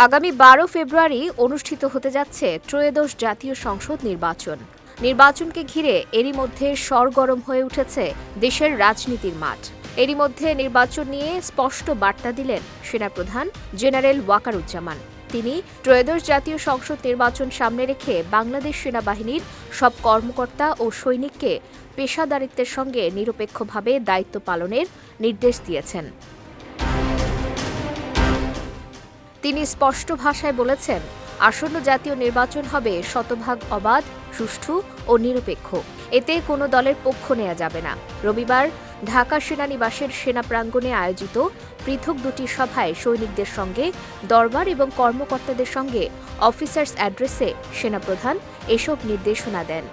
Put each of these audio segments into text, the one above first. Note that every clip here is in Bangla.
আগামী 12 ফেব্রুয়ারি অনুষ্ঠিত হতে যাচ্ছে ত্রয়োদশ জাতীয় সংসদ নির্বাচন। নির্বাচনকে ঘিরে এরই মধ্যে সরগরম হয়ে উঠেছে দেশের রাজনীতির মাঠ। এরই মধ্যে নির্বাচন নিয়ে স্পষ্ট বার্তা দিলেন সেনাপ্রধান জেনারেল ওয়াকারুজ্জামান। তিনি ত্রয়োদশ জাতীয় সংসদ নির্বাচন সামনে রেখে বাংলাদেশ সেনাবাহিনীর সব কর্মকর্তা ও সৈনিককে পেশাদারিত্বের সঙ্গে নিরপেক্ষভাবে দায়িত্ব পালনের নির্দেশ দিয়েছেন। তিনি স্পষ্ট ভাষায় বলেছেন, আসন্ন জাতীয় নির্বাচন হবে শতভাগ অবাধ, সুষ্ঠু ও নিরপেক্ষ। এতে কোনো দলের পক্ষ নেওয়া যাবে না। রবিবার ঢাকা সেনানিবাসের সেনা প্রাঙ্গণে আয়োজিত পৃথক দুটি সভায় সৈনিকদের সঙ্গে দরবার এবং কর্মকর্তাদের সঙ্গে অফিসার্স অ্যাড্রেসে সেনাপ্রধান এসব নির্দেশনা দেন।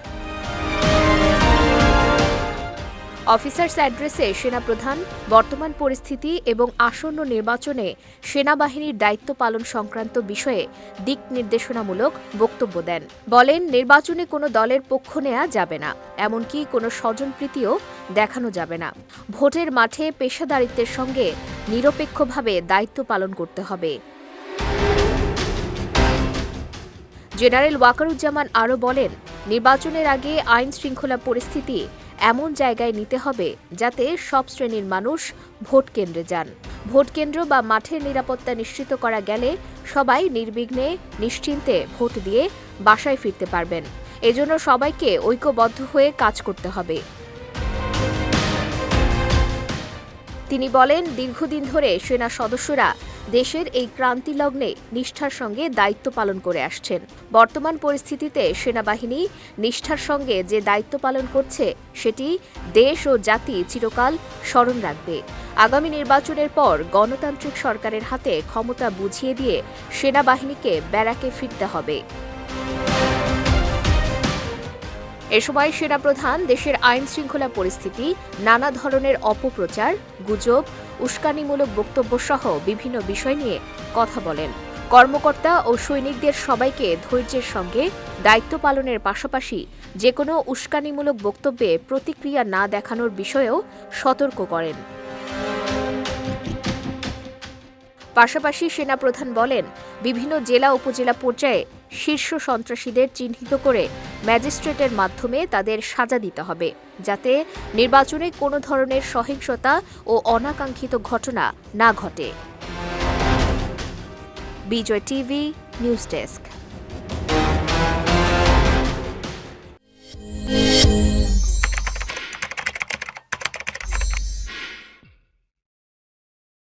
অফিসার্স অ্যাড্রেসে সেনাপ্রধান বর্তমান পরিস্থিতি এবং আসন্ন নির্বাচনে সেনাবাহিনীর দায়িত্ব পালন সংক্রান্ত বিষয়ে দিক নির্দেশনামূলক বক্তব্য দেন। বলেন, নির্বাচনে কোনো দলের পক্ষ নেওয়া যাবে না, এমনকি কোনো স্বজনপ্রীতিও দেখানো যাবে না। ভোটের মাঠে পেশাদারিত্বের সঙ্গে নিরপেক্ষভাবে দায়িত্ব পালন করতে হবে। জেনারেল ওয়াকারুজ্জামান আরও বলেন, নির্বাচনের আগে আইন শৃঙ্খলা পরিস্থিতি এমন জায়গায় নিতে হবে যাতে সব শ্রেণীর মানুষ ভোট কেন্দ্রে যান। ভোট কেন্দ্র বা মাঠের নিরাপত্তা নিশ্চিত করা গেলে সবাই নির্বিঘ্নে নিশ্চিন্তে ভোট দিয়ে বাসায় ফিরতে পারবেন। এজন্য সবাইকে ঐক্যবদ্ধ হয়ে কাজ করতে হবে। তিনি বলেন, দীর্ঘদিন ধরে সেনা সদস্যরা দেশের এই ক্রান্তিলগ্নে নিষ্ঠার সঙ্গে দায়িত্ব পালন করে আসছেন। বর্তমান পরিস্থিতিতে সেনাবাহিনী নিষ্ঠার সঙ্গে যে দায়িত্ব পালন করছে সেটি দেশ ও জাতি চিরকাল স্মরণ রাখবে। আগামী নির্বাচনের পর গণতান্ত্রিক সরকারের হাতে ক্ষমতা বুঝিয়ে দিয়ে সেনাবাহিনীকে ব্যারাকে ফিরতে হবে। এ সময় সেনাপ্রধান দেশের আইন শৃঙ্খলা পরিস্থিতি, নানা ধরনের অপপ্রচার, গুজব, উস্কানিমূলক বক্তব্য সহ বিভিন্ন বিষয় নিয়ে কথা বলেন। কর্মকর্তা ও সৈনিকদের সবাইকে ধৈর্যের সঙ্গে দায়িত্ব পালনের পাশাপাশি যেকোনো উস্কানিমূলক বক্তব্যে প্রতিক্রিয়া না দেখানোর বিষয়েও সতর্ক করেন। পাশাপাশি সেনাপ্রধান বলেন, বিভিন্ন জেলা উপজেলা পর্যায়ে শীর্ষ সন্ত্রাসীদের চিহ্নিত করে ম্যাজিস্ট্রেটের মাধ্যমে তাদের সাজা দিতে হবে, যাতে নির্বাচনে কোনো ধরনের সহিংসতা ও অনাকাঙ্ক্ষিত ঘটনা না ঘটে। বিজয় টিভি নিউজ ডেস্ক।